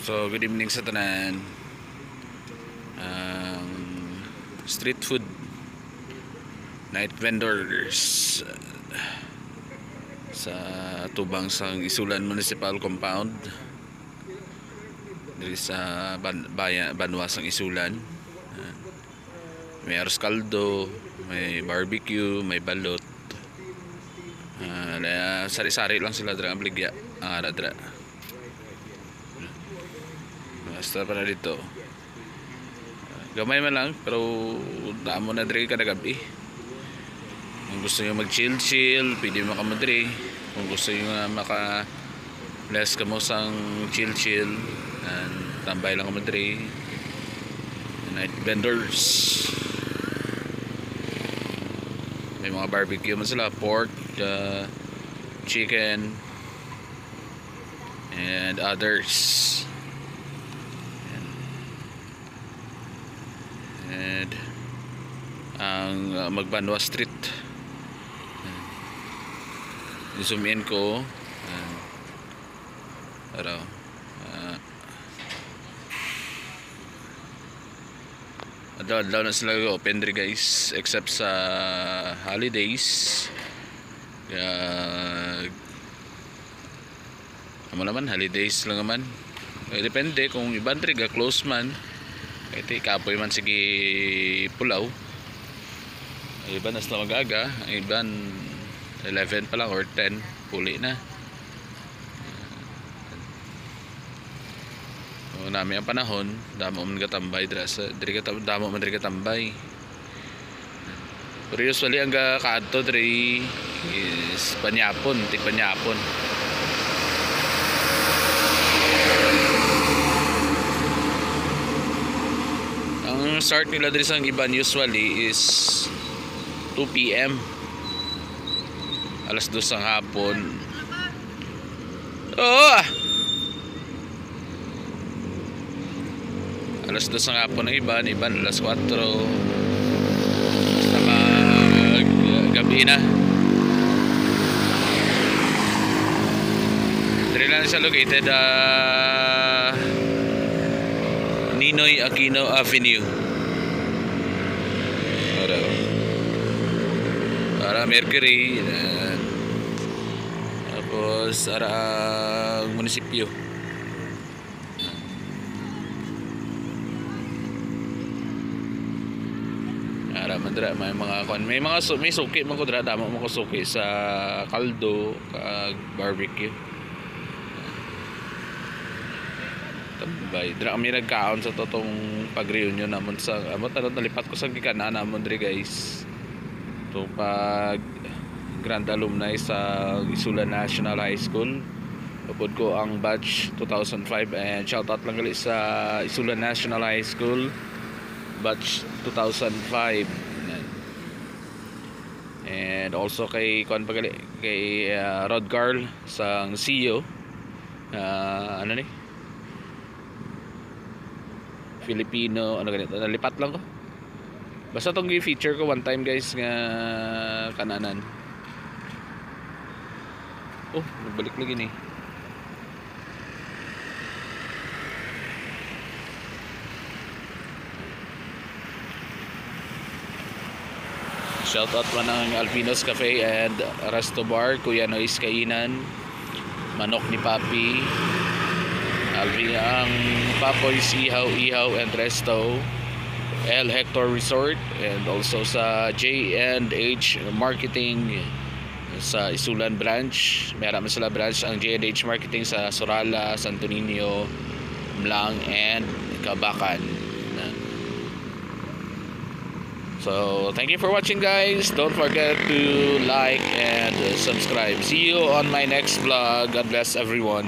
So, good evening sa tanan. Street food night vendors sa tubang sang Isulan Municipal Compound diri sa Banwas ang Isulan. May arroz caldo, may barbecue, may balot. Sari-sari lang sila dra ang bligya ang dra. Basta para dito. Gamay man lang pero damo na diri kada gabi. Kung gusto niyo mag-chill, pwede mo ka madri. Kung gusto niyo maka-bless ka mo sang chill, tambay lang ka madri. Night vendors. May mga barbecue man sila, pork, chicken, and others. And ang Magbanwa Street, zoom in ko para adlaw na sila open diri guys, except sa holidays. Amo naman holidays lang naman, depende kung iban diri ga close man. Iti kapoy man sige pulaw. Iban nas na magaga, iban 11 pa lang or 10 puli na. Nami ang panahon, damo man gatambay damo man diri gatambay. Pero usually ang kaadto diri is Panyapon, Panyapon. Ang start nila diri sa iban usually is 2 PM. Alas 2 ng hapon. Alas 2 ng hapon ng iban alas 4. Basta gabi na. Diri lang siya located Ninoy Aquino Avenue. Para Mercury, tapos ang munisipyo. Mandra may suki man ko dra, damo man ko suki sa kaldo kag barbecue. Tambay dra kami nagkaon sa totong pag-reunion namon sa nalipat ko sa gikanan namon diri guys. To pag grand alumni sa Isulan National High School. Upod ko ang batch 2005 and shout out lang gali sa Isulan National High School batch 2005. And also kay Rod Carl sang CEO Filipino ganito, nalipat lang ko basta tong feature ko one time guys nga kananan. Nagbalik lagi ni shout out man ng Alpinos Cafe and Resto Bar, Kuya Nois Kainan, Manok ni Papi, ang Papoy's Ihaw and Resto, El Hector Resort, and also sa J&H Marketing sa Isulan branch. Meron sila branch ang J&H Marketing sa Sorala, Santo Niño, Mlang, and Kabakan. So thank you for watching guys. Don't forget to like and subscribe. See you on my next vlog. God bless everyone.